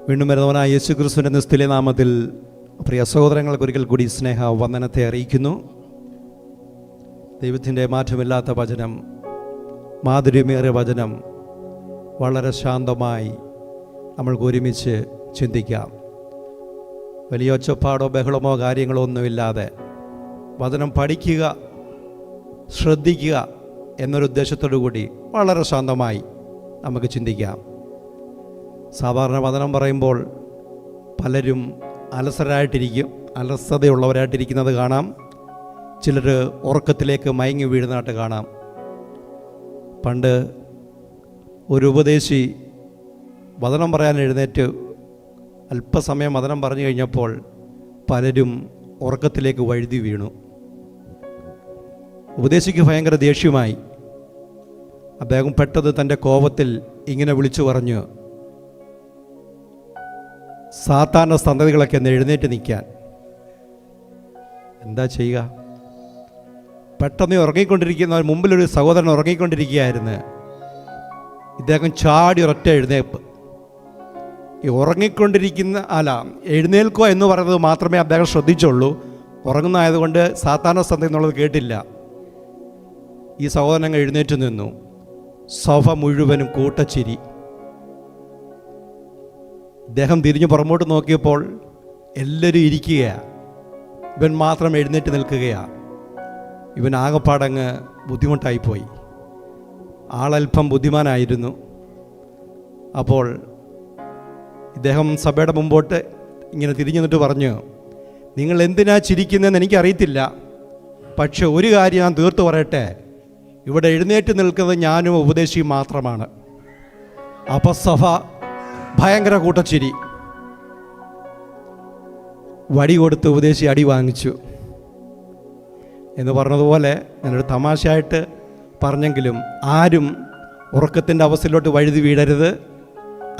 വീണ്ടും വരുന്നവനായ യേശു ക്രിസ്തുവിൻ്റെ നിസ്തുല്യ നാമത്തിൽ പ്രിയ സഹോദരങ്ങൾക്ക് ഒരിക്കൽ കൂടി സ്നേഹ വന്ദനത്തെ അറിയിക്കുന്നു. ദൈവത്തിൻ്റെ മാറ്റമില്ലാത്ത വചനം, മാധുര്യമേറിയ വചനം വളരെ ശാന്തമായി നമ്മൾക്ക് ഒരുമിച്ച് ചിന്തിക്കാം. വലിയ ഒച്ചപ്പാടോ ബഹളമോ കാര്യങ്ങളോ ഒന്നുമില്ലാതെ വചനം പഠിക്കുക, ശ്രദ്ധിക്കുക എന്നൊരു ഉദ്ദേശത്തോടു കൂടി വളരെ ശാന്തമായി നമുക്ക് ചിന്തിക്കാം. സാധാരണ വചനം പറയുമ്പോൾ പലരും അലസതയുള്ളവരായിട്ടിരിക്കുന്നത് കാണാം. ചിലർ ഉറക്കത്തിലേക്ക് മയങ്ങി വീഴുന്നതായിട്ട് കാണാം. പണ്ട് ഒരു ഉപദേശി വചനം പറയാൻ എഴുന്നേറ്റ് അല്പസമയം വചനം പറഞ്ഞു കഴിഞ്ഞപ്പോൾ പലരും ഉറക്കത്തിലേക്ക് വഴുതി വീണു. ഉപദേശിക്ക് ഭയങ്കര ദേഷ്യമായി. അദ്ദേഹം പെട്ടെന്ന് തൻ്റെ കോപത്തിൽ ഇങ്ങനെ വിളിച്ചു പറഞ്ഞു, സാത്താൻ്റെ സന്തതികളൊക്കെ ഒന്ന് എഴുന്നേറ്റ് നിൽക്കാൻ. എന്താ ചെയ്യുക? പെട്ടെന്ന് ഉറങ്ങിക്കൊണ്ടിരിക്കുന്ന മുമ്പിലൊരു സഹോദരൻ ഉറങ്ങിക്കൊണ്ടിരിക്കുകയായിരുന്നു. ഇദ്ദേഹം ചാടി ഒരൊറ്റ എഴുന്നേൽപ്പ്. ഈ എഴുന്നേൽക്കുക എന്ന് പറയുന്നത് മാത്രമേ അദ്ദേഹം ശ്രദ്ധിച്ചുള്ളൂ. ഉറങ്ങുന്നതായതുകൊണ്ട് സാത്താൻ്റെ സന്തതി എന്നുള്ളത് കേട്ടില്ല. ഈ സഹോദരൻ എഴുന്നേറ്റ് നിന്നു. സഭ മുഴുവനും കൂട്ടച്ചിരി. ഇദ്ദേഹം തിരിഞ്ഞു പുറമോട്ട് നോക്കിയപ്പോൾ എല്ലാവരും ഇരിക്കുകയാണ്, ഇവൻ മാത്രം എഴുന്നേറ്റ് നിൽക്കുകയാണ്. ഇവൻ ആകെപ്പാടങ്ങ് ബുദ്ധിമുട്ടായിപ്പോയി. ആളല്പം ബുദ്ധിമാനായിരുന്നു. അപ്പോൾ ഇദ്ദേഹം സഭയുടെ മുമ്പോട്ട് ഇങ്ങനെ തിരിഞ്ഞു നിന്നിട്ട് പറഞ്ഞു, നിങ്ങൾ എന്തിനാ ചിരിക്കുന്നതെന്ന് എനിക്കറിയത്തില്ല, പക്ഷെ ഒരു കാര്യം ഞാൻ തീർത്തു പറയട്ടെ, ഇവിടെ എഴുന്നേറ്റ് നിൽക്കുന്നത് ഞാനും ഉപദേശിയും മാത്രമാണ്. അപ്പോൾ സഭ ഭയങ്കര കൂട്ടച്ചിരി. വടി കൊടുത്ത് ഉപദേശി അടി വാങ്ങിച്ചു എന്ന് പറഞ്ഞതുപോലെ ഞാനൊരു തമാശയായിട്ട് പറഞ്ഞെങ്കിലും ആരും ഉറക്കത്തിൻ്റെ അവസ്ഥയിലോട്ട് വഴുതി വീഴരുത്,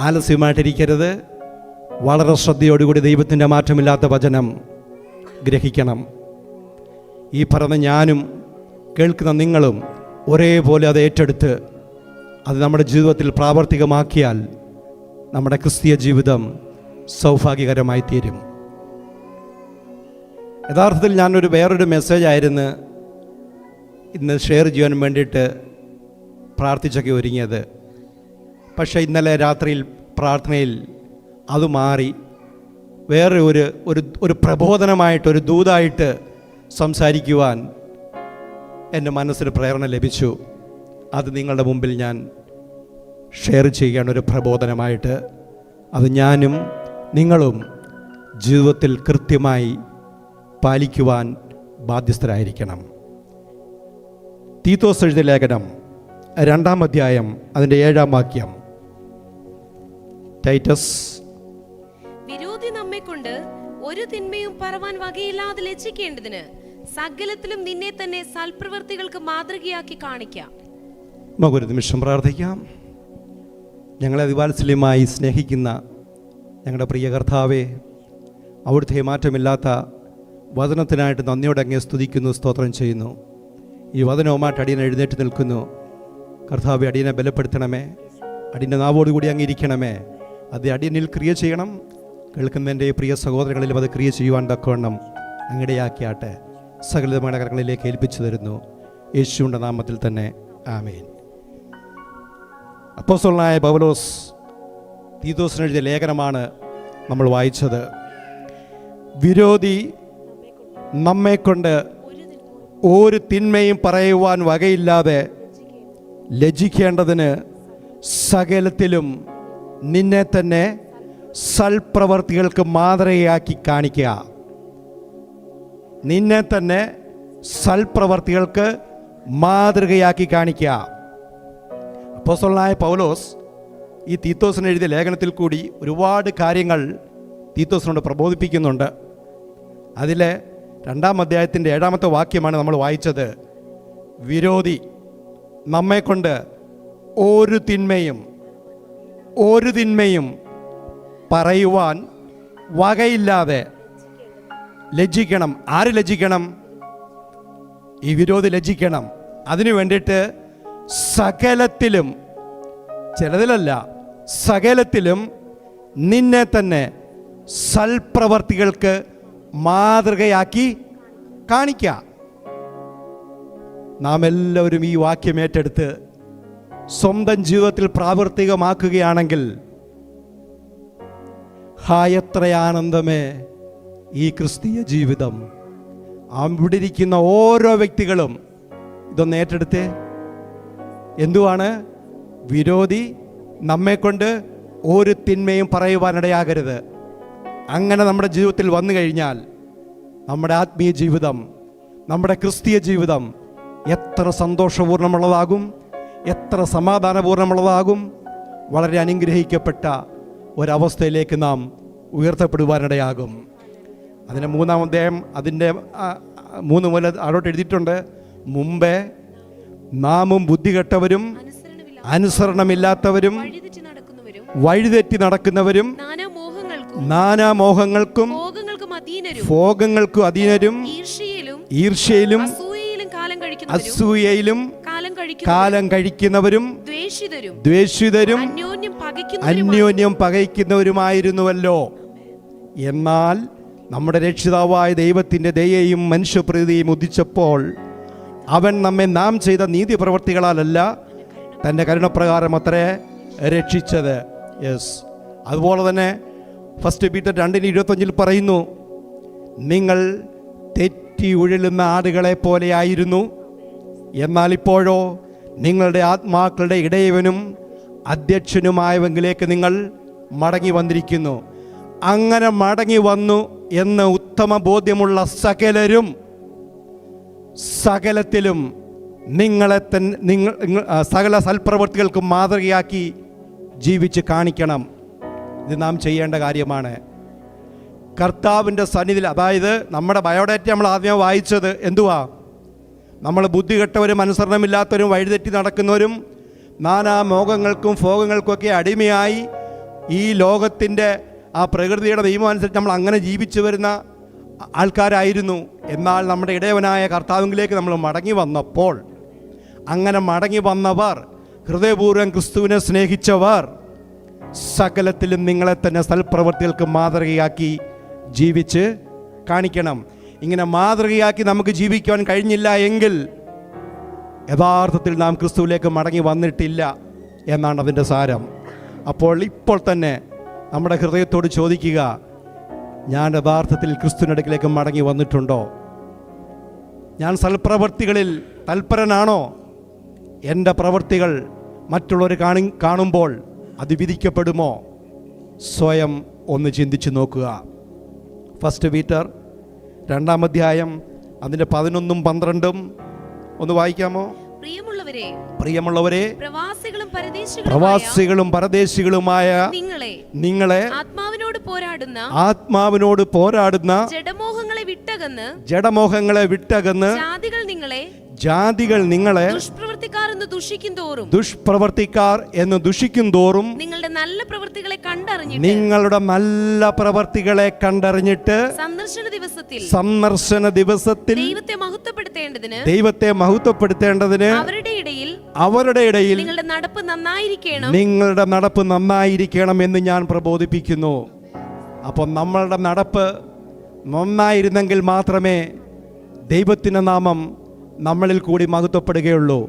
ആലസ്യമായിട്ടിരിക്കരുത്. വളരെ ശ്രദ്ധയോടുകൂടി ദൈവത്തിൻ്റെ മാറ്റമില്ലാത്ത വചനം ഗ്രഹിക്കണം. ഈ പറഞ്ഞ ഞാനും കേൾക്കുന്ന നിങ്ങളും ഒരേപോലെ അത് ഏറ്റെടുത്ത് അത് നമ്മുടെ ജീവിതത്തിൽ പ്രാവർത്തികമാക്കിയാൽ നമ്മുടെ ക്രിസ്തീയ ജീവിതം സൗഭാഗ്യകരമായി തീരും. യഥാർത്ഥത്തിൽ ഞാനൊരു വേറൊരു മെസ്സേജായിരുന്നു ഇന്ന് ഷെയർ ചെയ്യാൻ വേണ്ടിയിട്ട് പ്രാർത്ഥിച്ചൊക്കെ ഒരുങ്ങിയത്. പക്ഷേ ഇന്നലെ രാത്രിയിൽ പ്രാർത്ഥനയിൽ അത് മാറി വേറെ ഒരു പ്രബോധനമായിട്ട്, ഒരു ദൂതായിട്ട് സംസാരിക്കുവാൻ എൻ്റെ മനസ്സിന് പ്രേരണ ലഭിച്ചു. അത് നിങ്ങളുടെ മുമ്പിൽ ഞാൻ ഷെയർ ചെയ്യുകയാണ്, ഒരു പ്രബോധനമായിട്ട്. അത് ഞാനും നിങ്ങളും ജീവിതത്തിൽ കൃത്യമായി പാലിക്കുവാൻ ബാധ്യസ്ഥരായിരിക്കണം. തീത്തോസ് എഴുതിയ ലേഖനം 2-ാം അധ്യായം അതിൻ്റെ 7-ാം വാക്യം. ടൈറ്റസ്, വിരോധി നമ്മെക്കൊണ്ട് ഒരു തിന്മയും പറവാൻ വകയില്ലാതെ ലജ്ജിക്കേണ്ടതിന് സകലത്തിലും നിന്നെ തന്നെ സൽപ്രവൃത്തികൾക്ക് മാതൃകയാക്കി കാണിക്കാം. നമുക്കൊരു നിമിഷം പ്രാർത്ഥിക്കാം. ഞങ്ങളെ അതിവാത്സല്യമായി സ്നേഹിക്കുന്ന ഞങ്ങളുടെ പ്രിയ കർത്താവേ, അവിടുത്തെ മാറ്റമില്ലാത്ത വചനത്തിനായിട്ട് നന്ദിയോടെ അങ്ങേ സ്തുതിക്കുന്നു, സ്തോത്രം ചെയ്യുന്നു. ഈ വചനവുമായിട്ട് അടിയനെ എഴുന്നേറ്റ് നിൽക്കുന്നു. കർത്താവെ, അടിയനെ ബലപ്പെടുത്തണമേ, അടിയൻ്റെ നാവോടുകൂടി അങ്ങിരിക്കണമേ. അത് അടിയനിൽ ക്രിയ ചെയ്യണം. കേൾക്കുന്നതിൻ്റെ പ്രിയ സഹോദരങ്ങളിലും അത് ക്രിയ ചെയ്യുവാൻ തക്കവണ്ണം അങ്ങിടയാക്കിയാട്ടെ. സകലമായ കരങ്ങളിലേക്ക് ഏൽപ്പിച്ചു തരുന്നു, യേശുവിൻ്റെ നാമത്തിൽ തന്നെ, ആമേൻ. അപ്പോസ്തലനായ പൗലോസ് തീത്തോസിന് എഴുതിയ ലേഖനമാണ് നമ്മൾ വായിച്ചത്. വിരോധി നമ്മെക്കൊണ്ട് ഒരു തിന്മയും പറയുവാൻ വകയില്ലാതെ ലജ്ജിക്കേണ്ടതിന് സകലത്തിലും നിന്നെ തന്നെ സൽപ്രവർത്തികൾക്ക് മാതൃകയാക്കി കാണിക്കുക. നിന്നെ തന്നെ സൽപ്രവർത്തികൾക്ക് മാതൃകയാക്കി കാണിക്കുക. അപ്പോസ്തലനായ പൗലോസ് ഈ തീത്തോസിന് എഴുതിയ ലേഖനത്തിൽ കൂടി ഒരുപാട് കാര്യങ്ങൾ തീത്തോസിനോട് പ്രബോധിപ്പിക്കുന്നുണ്ട്. അതിലെ 2-ാം അധ്യായത്തിൻ്റെ 7-ാമത്തെ വാക്യമാണ് നമ്മൾ വായിച്ചത്. വിരോധി നമ്മെക്കൊണ്ട് ഒരു തിന്മയും പറയുവാൻ വകയില്ലാതെ ലജ്ജിക്കണം. ആര് ലജ്ജിക്കണം? ഈ വിരോധി ലജ്ജിക്കണം. അതിനു വേണ്ടിയിട്ട് സകലത്തിലും, ചിലതിലല്ല, സകലത്തിലും നിന്നെ തന്നെ സൽപ്രവർത്തികൾക്ക് മാതൃകയാക്കി കാണിക്ക. നാം എല്ലാവരും ഈ വാക്യം ഏറ്റെടുത്ത് സ്വന്തം ജീവിതത്തിൽ പ്രാവർത്തികമാക്കുകയാണെങ്കിൽ എത്ര ആനന്ദമേ ഈ ക്രിസ്തീയ ജീവിതം. അവിടെ ഇരിക്കുന്ന ഓരോ വ്യക്തികളും ഇതൊന്ന് ഏറ്റെടുത്തേ. എന്തുവാണ്? വിരോധി നമ്മെക്കൊണ്ട് ഒരു തിന്മയും പറയുവാനിടയാകരുത്. അങ്ങനെ നമ്മുടെ ജീവിതത്തിൽ വന്നു കഴിഞ്ഞാൽ നമ്മുടെ ആത്മീയ ജീവിതം, നമ്മുടെ ക്രിസ്തീയ ജീവിതം എത്ര സന്തോഷപൂർണ്ണമുള്ളതാകും, എത്ര സമാധാനപൂർണ്ണമുള്ളതാകും. വളരെ അനുഗ്രഹിക്കപ്പെട്ട ഒരവസ്ഥയിലേക്ക് നാം ഉയർത്തപ്പെടുവാനിടയാകും. അതിന് 3-ാം അധ്യായം അതിൻ്റെ 3 മുതൽ അവിടോട്ട് എഴുതിയിട്ടുണ്ട്. മുമ്പേ നാമും ബുദ്ധികെട്ടവരും അനുസരണമില്ലാത്തവരും വഴിതെറ്റി നടക്കുന്നവരും നാനാമോഹങ്ങൾക്കും ഭോഗങ്ങൾക്കും അധീനരും ഈർഷ്യയിലും അസൂയയിലും കാലം കഴിക്കുന്നവരും ദ്വേഷിതരും അന്യോന്യം പകയ്ക്കുന്നവരുമായിരുന്നുവല്ലോ. എന്നാൽ നമ്മുടെ രക്ഷിതാവായ ദൈവത്തിൻ്റെ ദയയും മനുഷ്യപ്രീതിയും ഉദിച്ചപ്പോൾ അവൻ നമ്മെ നാം ചെയ്ത നീതി പ്രവർത്തികളാലല്ല തൻ്റെ കരുണപ്രകാരം അത്രേ രക്ഷിച്ചത്. യെസ്, അതുപോലെ തന്നെ 1 പീറ്റർ 2:25 പറയുന്നു, നിങ്ങൾ തെറ്റി ഉഴലുന്ന ആടുകളെ പോലെയായിരുന്നു, എന്നാൽ ഇപ്പോഴോ നിങ്ങളുടെ ആത്മാക്കളുടെ ഇടയവനും അധ്യക്ഷനുമായവങ്കിലേക്ക് നിങ്ങൾ മടങ്ങി വന്നിരിക്കുന്നു. അങ്ങനെ മടങ്ങി വന്നു എന്ന് ഉത്തമ ബോധ്യമുള്ള സകലത്തിലും നിങ്ങളെ സകല സൽപ്രവൃത്തികൾക്കും മാതൃകയാക്കി ജീവിച്ച് കാണിക്കണം. ഇത് നാം ചെയ്യേണ്ട കാര്യമാണ്. കർത്താവിൻ്റെ സന്നിധിയിൽ, അതായത് നമ്മുടെ ബയോഡേറ്റ നമ്മൾ ആദ്യം വായിച്ചത് എന്തുവാ? നമ്മൾ ബുദ്ധികെട്ടവരും അനുസരണമില്ലാത്തവരും വഴിതെറ്റി നടക്കുന്നവരും നാനാ മോഹങ്ങൾക്കും ഭോഗങ്ങൾക്കൊക്കെ അടിമയായി ഈ ലോകത്തിൻ്റെ ആ പ്രകൃതിയുടെ നിയമം അനുസരിച്ച് നമ്മൾ അങ്ങനെ ജീവിച്ചു വരുന്ന ആൾക്കാരായിരുന്നു. എന്നാൽ നമ്മുടെ ഇടയവനായ കർത്താവിലേക്ക് നമ്മൾ മടങ്ങി വന്നപ്പോൾ, അങ്ങനെ മടങ്ങി വന്നവർ, ഹൃദയപൂർവ്വം ക്രിസ്തുവിനെ സ്നേഹിച്ചവർ, സകലത്തിലും നിങ്ങളെ തന്നെ സൽപ്രവൃത്തികൾക്ക് മാതൃകയാക്കി ജീവിച്ച് കാണിക്കണം. ഇങ്ങനെ മാതൃകയാക്കി നമുക്ക് ജീവിക്കുവാൻ കഴിഞ്ഞില്ല എങ്കിൽ യഥാർത്ഥത്തിൽ നാം ക്രിസ്തുവിലേക്ക് മടങ്ങി വന്നിട്ടില്ല എന്നാണ് അതിൻ്റെ സാരം. അപ്പോൾ ഇപ്പോൾ തന്നെ നമ്മുടെ ഹൃദയത്തോട് ചോദിക്കുക, ഞാൻ യഥാർത്ഥത്തിൽ ക്രിസ്തുവിനടുക്കിലേക്ക് മടങ്ങി വന്നിട്ടുണ്ടോ? ഞാൻ സൽപ്രവൃത്തികളിൽ തൽപരനാണോ? എൻ്റെ പ്രവൃത്തികൾ മറ്റുള്ളവർ കാണുമ്പോൾ അത് വിധിക്കപ്പെടുമോ? സ്വയം ഒന്ന് ചിന്തിച്ചു നോക്കുക. 1 പീറ്റർ 2-ാം അധ്യായം അതിൻ്റെ 11ഉം 12ഉം ഒന്ന് വായിക്കാമോ? പ്രിയമുള്ളവരെ, പ്രവാസികളും പരദേശികളുമായ നിങ്ങളെ ആത്മാവിനോട് പോരാടുന്ന ജഡമോഹങ്ങളെ വിട്ടകന്ന് ജാതികൾ നിങ്ങളെ ദുഷ്പ്രവർത്തിക്കാർ എന്ന് ദുഷിക്കും തോറും നിങ്ങളുടെ നല്ല പ്രവർത്തികളെ കണ്ടറിഞ്ഞിട്ട് സന്ദർശന ദിവസത്തിൽ ദൈവത്തെ മഹത്വപ്പെടുത്തേണ്ടതിന് അവരുടെ ഇടയിൽ നിങ്ങളുടെ നടപ്പ് നന്നായിരിക്കണം എന്ന് ഞാൻ പ്രബോധിപ്പിക്കുന്നു. അപ്പം നമ്മളുടെ നടപ്പ് നന്നായിരുന്നെങ്കിൽ മാത്രമേ ദൈവത്തിൻ്റെ നാമം നമ്മളിൽ കൂടി മഹത്വപ്പെടുകയുള്ളൂ.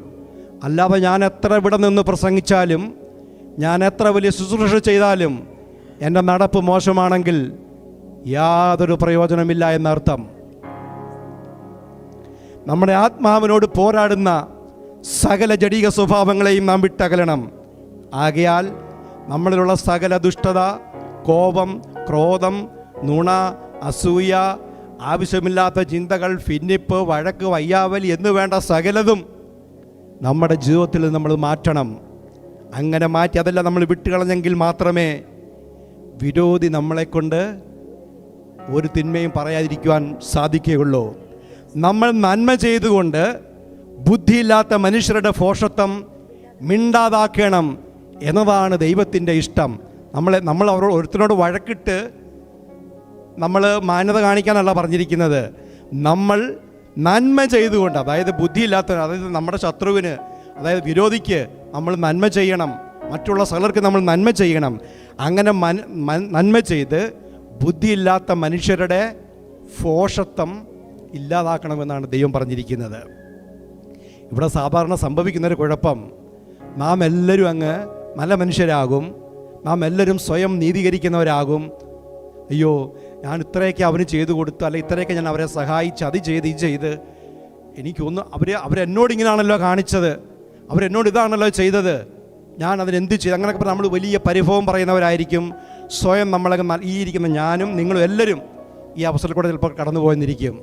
അല്ലാതെ ഞാൻ എത്ര ഇവിടെ നിന്ന് പ്രസംഗിച്ചാലും, ഞാൻ എത്ര വലിയ ശുശ്രൂഷ ചെയ്താലും എൻ്റെ നടപ്പ് മോശമാണെങ്കിൽ യാതൊരു പ്രയോജനമില്ല എന്നർത്ഥം. നമ്മുടെ ആത്മാവിനോട് പോരാടുന്ന സകല ജഡിക സ്വഭാവങ്ങളെയും നാം വിട്ടകലണം. ആകയാൽ നമ്മളിലുള്ള സകല ദുഷ്ടത, കോപം, ക്രോധം, നുണ, അസൂയ, ആവശ്യമില്ലാത്ത ചിന്തകൾ, ഭിന്നിപ്പ്, വഴക്ക്, വയ്യാവലി എന്ന് വേണ്ട സകലതും നമ്മുടെ ജീവിതത്തിൽ നമ്മൾ മാറ്റണം. അങ്ങനെ മാറ്റി അതെല്ലാം നമ്മൾ വിട്ടുകളഞ്ഞെങ്കിൽ മാത്രമേ വിരോധി നമ്മളെക്കൊണ്ട് ഒരു തിന്മയും പറയാതിരിക്കുവാൻ സാധിക്കുകയുള്ളൂ. നമ്മൾ നന്മ ചെയ്തുകൊണ്ട് ബുദ്ധിയില്ലാത്ത മനുഷ്യരുടെ ഭോഷത്വം മിണ്ടാതാക്കണം എന്നതാണ് ദൈവത്തിൻ്റെ ഇഷ്ടം. നമ്മൾ അവരോട് ഒരുത്തനോട് വഴക്കിട്ട് നമ്മൾ മാന്യത കാണിക്കാനല്ല പറഞ്ഞിരിക്കുന്നത്. നമ്മൾ നന്മ ചെയ്തുകൊണ്ട്, അതായത് ബുദ്ധിയില്ലാത്തവന്, അതായത് നമ്മുടെ ശത്രുവിന്, അതായത് വിരോധിക്ക് നമ്മൾ നന്മ ചെയ്യണം. മറ്റുള്ള സകലർക്ക് നമ്മൾ നന്മ ചെയ്യണം. അങ്ങനെ നന്മ ചെയ്ത് ബുദ്ധിയില്ലാത്ത മനുഷ്യരുടെ ഭോഷത്വം ഇല്ലാതാക്കണമെന്നാണ് ദൈവം പറഞ്ഞിരിക്കുന്നത്. ഇവിടെ സാധാരണ സംഭവിക്കുന്നൊരു കുഴപ്പം, നാം എല്ലാവരും അങ്ങ് നല്ല മനുഷ്യരാകും, നാം എല്ലാവരും സ്വയം നീതീകരിക്കുന്നവരാകും. അയ്യോ, ഞാൻ ഇത്രയൊക്കെ അവന് ചെയ്തു കൊടുത്തു, അല്ലെ ഇത്രയൊക്കെ ഞാൻ അവരെ സഹായിച്ച്, അത് ചെയ്ത് ഇത് ചെയ്ത്, എനിക്കൊന്നും അവരെന്നോട് ഇങ്ങനെയാണല്ലോ കാണിച്ചത്, അവരെന്നോട് ഇതാണല്ലോ ചെയ്തത്, ഞാൻ അതിനെന്ത് ചെയ്തു, അങ്ങനെയൊക്കെ പറഞ്ഞാൽ നമ്മൾ വലിയ പരിഭവം പറയുന്നവരായിരിക്കും. സ്വയം നമ്മളൊക്കെ ഈ ഇരിക്കുന്ന ഞാനും നിങ്ങളും എല്ലാവരും ഈ അവസരത്തിൽ കൂടെ ചിലപ്പോൾ കടന്നു പോയെന്നിരിക്കും.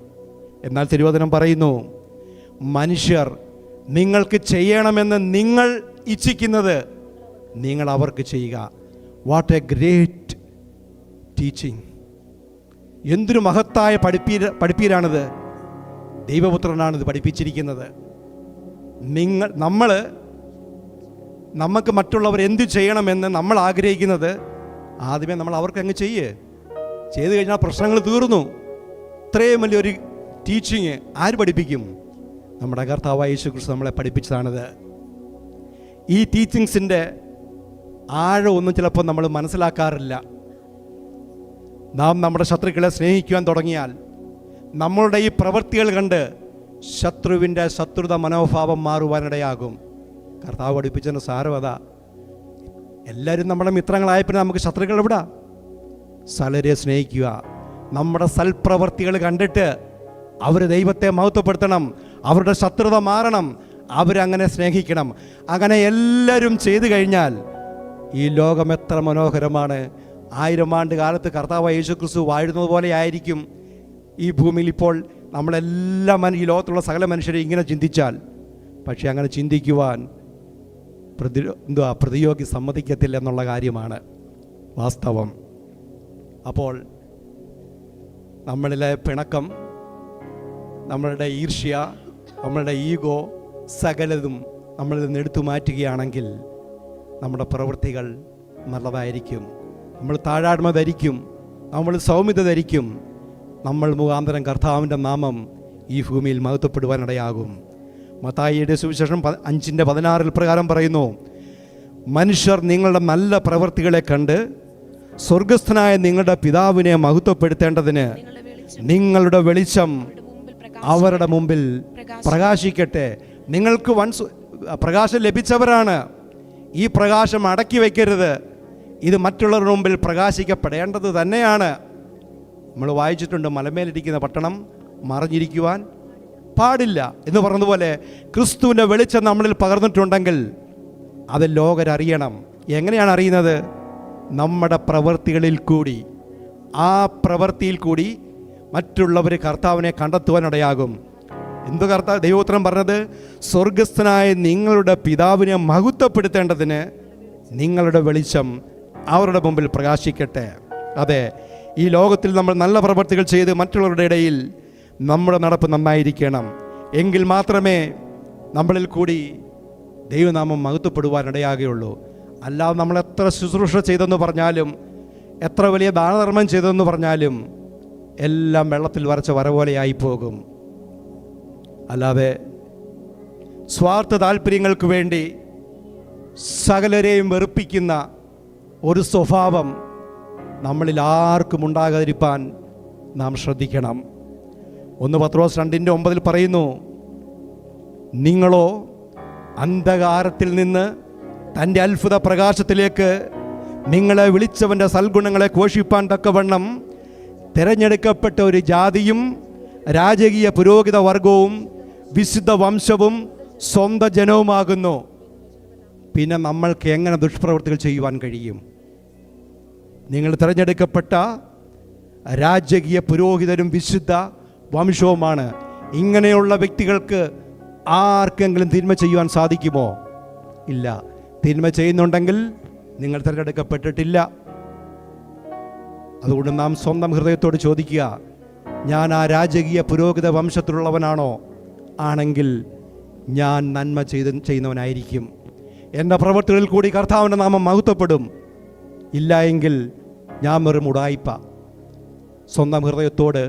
എന്നാൽ തിരുവചനം പറയുന്നു, മനുഷ്യർ നിങ്ങൾക്ക് ചെയ്യണമെന്ന് നിങ്ങൾ ഇച്ഛിക്കുന്നത് നിങ്ങൾ അവർക്ക് ചെയ്യുക. What A great teaching! എന്തൊരു മഹത്തായ പഠിപ്പീരാണിത്. ദൈവപുത്രനാണിത് പഠിപ്പിച്ചിരിക്കുന്നത്. നമുക്ക് മറ്റുള്ളവർ എന്ത് ചെയ്യണമെന്ന് നമ്മൾ ആഗ്രഹിക്കുന്നത് ആദ്യമേ നമ്മൾ അവർക്ക് അങ്ങ് ചെയ്തു കഴിഞ്ഞാൽ പ്രശ്നങ്ങൾ തീർന്നു. ഇത്രയും വലിയൊരു ടീച്ചിങ് ആര് പഠിപ്പിക്കും? നമ്മുടെ കർത്താവായ യേശുക്രിസ്തു നമ്മളെ പഠിപ്പിച്ചതാണിത്. ഈ ടീച്ചിങ്സിൻ്റെ ആഴമൊന്നും ചിലപ്പോൾ നമ്മൾ മനസ്സിലാക്കാറില്ല. നാം നമ്മുടെ ശത്രുക്കളെ സ്നേഹിക്കുവാൻ തുടങ്ങിയാൽ നമ്മളുടെ ഈ പ്രവൃത്തികൾ കണ്ട് ശത്രുവിൻ്റെ ശത്രുത മനോഭാവം മാറുവാനിടയാകും. കർത്താവ് പഠിപ്പിച്ചതിന് സാരവത. എല്ലാവരും നമ്മുടെ മിത്രങ്ങളായപ്പോൾ നമുക്ക് ശത്രുക്കൾ എവിടാ? സകലരെ സ്നേഹിക്കുക. നമ്മുടെ സൽപ്രവൃത്തികൾ കണ്ടിട്ട് അവർ ദൈവത്തെ മഹത്വപ്പെടുത്തണം, അവരുടെ ശത്രുത മാറണം, അവരങ്ങനെ സ്നേഹിക്കണം. അങ്ങനെ എല്ലാവരും ചെയ്തു കഴിഞ്ഞാൽ ഈ ലോകം എത്ര മനോഹരമാണ്. 1000 ആണ്ട് കാലത്ത് കർത്താവ് യേശുക്രിസ്തു വാഴുന്നത് പോലെ ആയിരിക്കും ഈ ഭൂമിയിൽ ഇപ്പോൾ നമ്മളെല്ലാം ഈ ലോകത്തുള്ള സകല മനുഷ്യരെ ഇങ്ങനെ ചിന്തിച്ചാൽ. പക്ഷേ അങ്ങനെ ചിന്തിക്കുവാൻ പ്രതിയോഗി സമ്മതിക്കത്തില്ല എന്നുള്ള കാര്യമാണ് വാസ്തവം. അപ്പോൾ നമ്മളിലെ പിണക്കം, നമ്മളുടെ ഈർഷ്യ, നമ്മളുടെ ഈഗോ, സകലതും നമ്മളിൽ നിന്ന് എടുത്തു മാറ്റുകയാണെങ്കിൽ നമ്മുടെ പ്രവൃത്തികൾ നല്ലതായിരിക്കും. നമ്മൾ താഴാഴ്മ ധരിക്കും, നമ്മൾ സൗമ്യത ധരിക്കും. നമ്മൾ മുഖാന്തരം കർത്താവിൻ്റെ നാമം ഈ ഭൂമിയിൽ മഹത്വപ്പെടുവാനിടയാകും. മത്തായിയുടെ സുവിശേഷം 5:16 പ്രകാരം പറയുന്നു, മനുഷ്യർ നിങ്ങളുടെ നല്ല പ്രവൃത്തികളെ കണ്ട് സ്വർഗസ്ഥനായ നിങ്ങളുടെ പിതാവിനെ മഹത്വപ്പെടുത്തേണ്ടതിന് നിങ്ങളുടെ വെളിച്ചം അവരുടെ മുമ്പിൽ പ്രകാശിക്കട്ടെ. നിങ്ങൾക്ക് പ്രകാശം ലഭിച്ചവരാണ്. ഈ പ്രകാശം അടക്കി വയ്ക്കരുത്. ഇത് മറ്റുള്ളവരുടെ മുമ്പിൽ പ്രകാശിക്കപ്പെടേണ്ടത് തന്നെയാണ്. നമ്മൾ വായിച്ചിട്ടുണ്ട്, മലമേലിരിക്കുന്ന പട്ടണം മറഞ്ഞിരിക്കുവാൻ പാടില്ല എന്ന് പറഞ്ഞതുപോലെ ക്രിസ്തുവിൻ്റെ വെളിച്ചം നമ്മളിൽ പകർന്നിട്ടുണ്ടെങ്കിൽ അത് ലോകരറിയണം. എങ്ങനെയാണ് അറിയുന്നത്? നമ്മുടെ പ്രവൃത്തികളിൽ കൂടി. ആ പ്രവൃത്തിയിൽ കൂടി മറ്റുള്ളവർ കർത്താവിനെ കണ്ടെത്തുവാനിടയാകും. എന്തു കർത്താവ് ദൈവോത്തരം പറഞ്ഞത്? സ്വർഗസ്ഥനായ നിങ്ങളുടെ പിതാവിനെ മഹത്വപ്പെടുത്തേണ്ടതിന് നിങ്ങളുടെ വെളിച്ചം അവരുടെ മുമ്പിൽ പ്രകാശിക്കട്ടെ. അതെ, ഈ ലോകത്തിൽ നമ്മൾ നല്ല പ്രവൃത്തികൾ ചെയ്ത് മറ്റുള്ളവരുടെ ഇടയിൽ നമ്മുടെ നടപ്പ് നന്നായിരിക്കണം. എങ്കിൽ മാത്രമേ നമ്മളിൽ കൂടി ദൈവനാമം മഹത്വപ്പെടുവാനിടയാകുകയുള്ളൂ. അല്ലാതെ നമ്മൾ എത്ര ശുശ്രൂഷ ചെയ്തെന്ന് പറഞ്ഞാലും, എത്ര വലിയ ദാനധർമ്മം ചെയ്തെന്ന് പറഞ്ഞാലും എല്ലാം വെള്ളത്തിൽ വരച്ച വര പോലെയായി പോകും. അല്ലാതെ സ്വാർത്ഥ താല്പര്യങ്ങൾക്ക് വേണ്ടി സകലരെയും വെറുപ്പിക്കുന്ന ഒരു സ്വഭാവം നമ്മളിൽ ആർക്കും ഉണ്ടാകാതിരിക്കാൻ നാം ശ്രദ്ധിക്കണം. 1 പത്രോസ് 2:9 പറയുന്നു, നിങ്ങളോ അന്ധകാരത്തിൽ നിന്ന് തൻ്റെ അത്ഭുത പ്രകാശത്തിലേക്ക് നിങ്ങളെ വിളിച്ചവൻ്റെ സൽഗുണങ്ങളെ ഘോഷിപ്പാൻ തക്കവണ്ണം തിരഞ്ഞെടുക്കപ്പെട്ട ഒരു ജാതിയും രാജകീയ പുരോഹിത വർഗവും വിശുദ്ധ വംശവും സ്വന്തം ജനവുമാകുന്നു. പിന്നെ നമ്മൾക്ക് എങ്ങനെ ദുഷ്പ്രവൃത്തികൾ ചെയ്യുവാൻ കഴിയും? നിങ്ങൾ തിരഞ്ഞെടുക്കപ്പെട്ട രാജകീയ പുരോഹിതരും വിശുദ്ധ വംശവുമാണ്. ഇങ്ങനെയുള്ള വ്യക്തികൾക്ക് ആർക്കെങ്കിലും തിന്മ ചെയ്യുവാൻ സാധിക്കുമോ? ഇല്ല. തിന്മ ചെയ്യുന്നുണ്ടെങ്കിൽ നിങ്ങൾ തിരഞ്ഞെടുക്കപ്പെട്ടിട്ടില്ല. അതുകൊണ്ട് നാം സ്വന്തം ഹൃദയത്തോട് ചോദിക്കുക, ഞാൻ ആ രാജകീയ പുരോഹിത വംശത്തിലുള്ളവനാണോ? ആണെങ്കിൽ ഞാൻ നന്മ ചെയ്യുന്നവനായിരിക്കും. എൻ്റെ പ്രവൃത്തികളിൽ കൂടി കർത്താവിൻ്റെ നാമം മഹത്വപ്പെടും. ഇല്ല എങ്കിൽ ഞാൻ വെറും ഉടായിപ്പ. സ്വന്തം ഹൃദയത്തോട്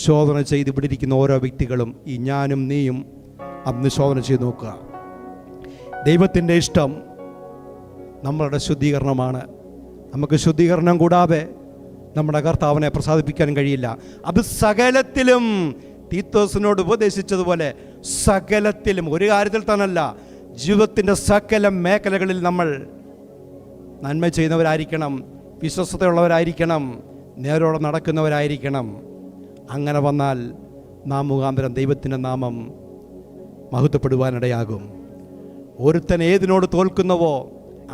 ശോധന ചെയ്ത് ഇവിടെ ഇരിക്കുന്ന ഓരോ വ്യക്തികളും, ഈ ഞാനും നീയും അന്ന് ശോധന ചെയ്ത് നോക്കുക. ദൈവത്തിൻ്റെ ഇഷ്ടം നമ്മളുടെ ശുദ്ധീകരണമാണ്. നമുക്ക് ശുദ്ധീകരണം കൂടാതെ നമ്മുടെ കർത്താവിനെ പ്രസാദിപ്പിക്കാൻ കഴിയില്ല. അത് സകലത്തിലും തീത്തോസിനോട് ഉപദേശിച്ചതുപോലെ സകലത്തിലും, ഒരു കാര്യത്തിൽ തന്നല്ല, ജീവിതത്തിൻ്റെ സകല മേഖലകളിൽ നമ്മൾ നന്മ ചെയ്യുന്നവരായിരിക്കണം, വിശ്വസ്തയുള്ളവരായിരിക്കണം, നേരോടെ നടക്കുന്നവരായിരിക്കണം. അങ്ങനെ വന്നാൽ നാം മുഖാന്തരം ദൈവത്തിൻ്റെ നാമം മഹത്വപ്പെടുവാനിടയാകും. ഒരുത്തൻ ഏതിനോട് തോൽക്കുന്നവോ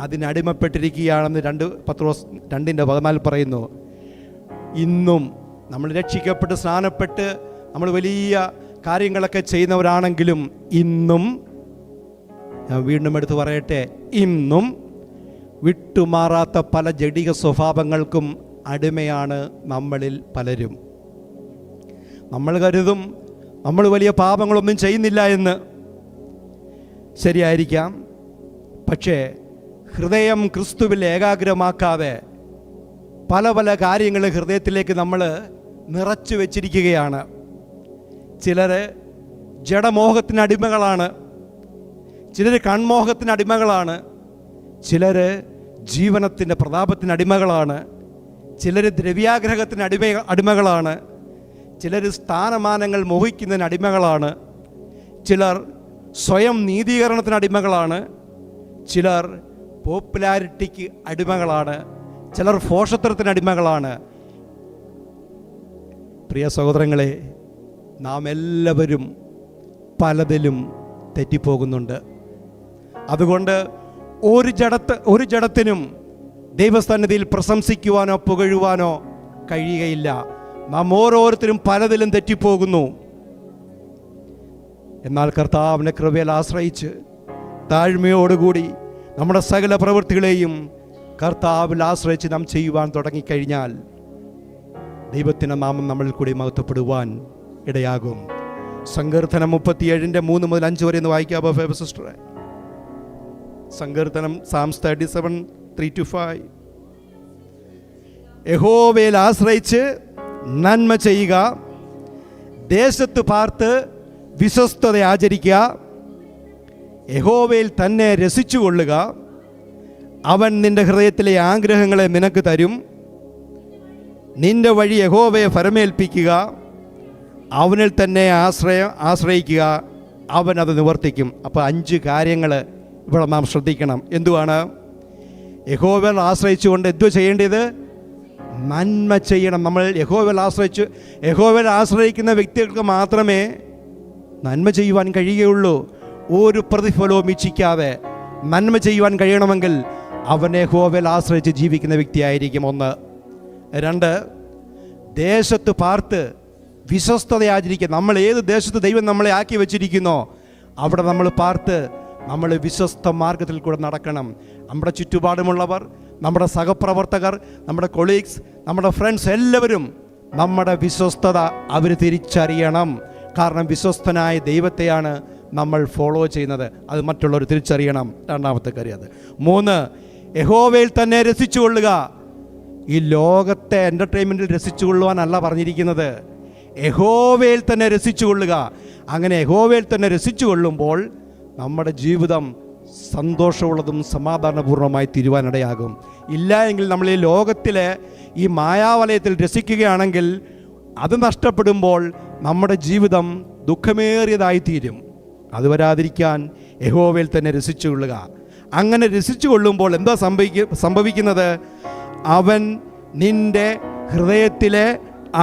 അതിനടിമപ്പെട്ടിരിക്കുകയാണെന്ന് 2 പത്രോസ് 2:14 പറയുന്നു. ഇന്നും നമ്മൾ രക്ഷിക്കപ്പെട്ട് സ്നാനപ്പെട്ട് നമ്മൾ വലിയ കാര്യങ്ങളൊക്കെ ചെയ്യുന്നവരാണെങ്കിലും ഇന്നും, ഞാൻ വീണ്ടും എടുത്ത് പറയട്ടെ, ഇന്നും വിട്ടുമാറാത്ത പല ജഡിക സ്വഭാവങ്ങൾക്കും അടിമയാണ് നമ്മളിൽ പലരും. നമ്മൾ കരുതും നമ്മൾ വലിയ പാപങ്ങളൊന്നും ചെയ്യുന്നില്ല എന്ന്. ശരിയായിരിക്കാം. പക്ഷേ ഹൃദയം ക്രിസ്തുവിൽ ഏകാഗ്രമാക്കാതെ പല പല കാര്യങ്ങൾ ഹൃദയത്തിലേക്ക് നമ്മൾ നിറച്ചു വച്ചിരിക്കുകയാണ്. ചിലർ ജഡമോഹത്തിന് അടിമകളാണ്, ചിലർ കൺമോഹത്തിന് അടിമകളാണ്, ചിലർ ജീവനത്തിൻ്റെ പ്രതാപത്തിന് അടിമകളാണ്, ചിലർ ദ്രവ്യാഗ്രഹത്തിന് അടിമകളാണ്, ചിലർ സ്ഥാനമാനങ്ങൾ മോഹിക്കുന്നതിന് അടിമകളാണ്, ചിലർ സ്വയം നീതീകരണത്തിന് അടിമകളാണ്, ചിലർ പോപ്പുലാരിറ്റിക്ക് അടിമകളാണ്, ചിലർ ഭോഷത്വത്തിന് അടിമകളാണ്. പ്രിയ സഹോദരങ്ങളെ, നാം എല്ലാവരും പലതിലും തെറ്റിപ്പോകുന്നുണ്ട്. അതുകൊണ്ട് ഒരു ജഡത്തിനും ദൈവസന്നിധിയിൽ പ്രശംസിക്കുവാനോ പുകഴുവാനോ കഴിയുകയില്ല. നാം ഓരോരുത്തരും പലതിലും തെറ്റിപ്പോകുന്നു. എന്നാൽ കർത്താവിൻ്റെ കൃപയിൽ ആശ്രയിച്ച് താഴ്മയോടുകൂടി നമ്മുടെ സകല പ്രവൃത്തികളെയും കർത്താവിൽ ആശ്രയിച്ച് നാം ചെയ്യുവാൻ തുടങ്ങിക്കഴിഞ്ഞാൽ ദൈവത്തിൻ്റെ നാമം നമ്മളിൽ കൂടി മഹത്വപ്പെടുവാൻ ഇടയാകും. സങ്കീർത്തനം 37:3 മുതൽ 5 വരെ എന്ന് വായിക്കാമോ സിസ്റ്ററെ? സങ്കീർത്തനം Psalms 37, 3-5. യഹോവയിൽ ആശ്രയിച്ച് നന്മ ചെയ്യുക, ദേശത്ത് പാർത്ത് വിശ്വസ്തത ആചരിക്കുക, യഹോവയിൽ തന്നെ രസിച്ചുകൊള്ളുക, അവൻ നിന്റെ ഹൃദയത്തിലെ ആഗ്രഹങ്ങളെ നിനക്ക് തരും, നിന്റെ വഴി യഹോവയെ ഫരമേൽപ്പിക്കുക, അവനിൽ തന്നെ ആശ്രയിക്കുക, അവൻ അത് നിവർത്തിക്കും. അപ്പോൾ 5 കാര്യങ്ങൾ ഇവിടെ നാം ശ്രദ്ധിക്കണം. എന്തുവാണ്? യഹോവയിൽ ആശ്രയിച്ചുകൊണ്ട് എന്തു ചെയ്യേണ്ടത്? നന്മ ചെയ്യണം. നമ്മൾ യഹോവയിൽ ആശ്രയിക്കുന്ന വ്യക്തികൾക്ക് മാത്രമേ നന്മ ചെയ്യുവാൻ കഴിയുകയുള്ളൂ. ഒരു പ്രതിഫലവും ഇച്ഛിക്കാതെ നന്മ ചെയ്യുവാൻ കഴിയണമെങ്കിൽ അവൻ യഹോവയിൽ ആശ്രയിച്ച് ജീവിക്കുന്ന വ്യക്തിയായിരിക്കും. 1. 2, ദേശത്ത് പാർത്ത് വിശ്വസ്തത ആചരിക്കുക. നമ്മൾ ഏത് ദേശത്ത് ദൈവം നമ്മളെ ആക്കി വെച്ചിരിക്കുന്നോ അവിടെ നമ്മൾ പാർത്ത് നമ്മൾ വിശ്വസ്ത മാർഗത്തിൽ കൂടെ നടക്കണം. നമ്മുടെ ചുറ്റുപാടുമുള്ളവർ, നമ്മുടെ സഹപ്രവർത്തകർ, നമ്മുടെ കൊളീഗ്സ്, നമ്മുടെ ഫ്രണ്ട്സ് എല്ലാവരും നമ്മുടെ വിശ്വസ്തത അവർ തിരിച്ചറിയണം. കാരണം വിശ്വസ്തനായ ദൈവത്തെയാണ് നമ്മൾ ഫോളോ ചെയ്യുന്നത്. അത് മറ്റുള്ളവർ തിരിച്ചറിയണം. 2ാമത്തെ കാര്യം അത്. 3, യഹോവയിൽ തന്നെ രസിച്ചുകൊള്ളുക. ഈ ലോകത്തെ എൻ്റർടൈൻമെൻറ്റിൽ രസിച്ചുകൊള്ളുവാനല്ല പറഞ്ഞിരിക്കുന്നത്, യഹോവയിൽ തന്നെ രസിച്ചുകൊള്ളുക. അങ്ങനെ യഹോവയിൽ തന്നെ രസിച്ചുകൊള്ളുമ്പോൾ നമ്മുടെ ജീവിതം സന്തോഷമുള്ളതും സമാധാനപൂർണ്ണമായി തീരുവാനിടയാകും. ഇല്ല എങ്കിൽ നമ്മൾ ഈ ലോകത്തിലെ ഈ മായാവലയത്തിൽ രസിക്കുകയാണെങ്കിൽ അത് നഷ്ടപ്പെടുമ്പോൾ നമ്മുടെ ജീവിതം ദുഃഖമേറിയതായി തീരും. അത് വരാതിരിക്കാൻ യഹോവയിൽ തന്നെ രസിച്ചുകൊള്ളുക. അങ്ങനെ രസിച്ചുകൊള്ളുമ്പോൾ എന്താ സംഭവിക്കുന്നത്? അവൻ നിന്റെ ഹൃദയത്തിലെ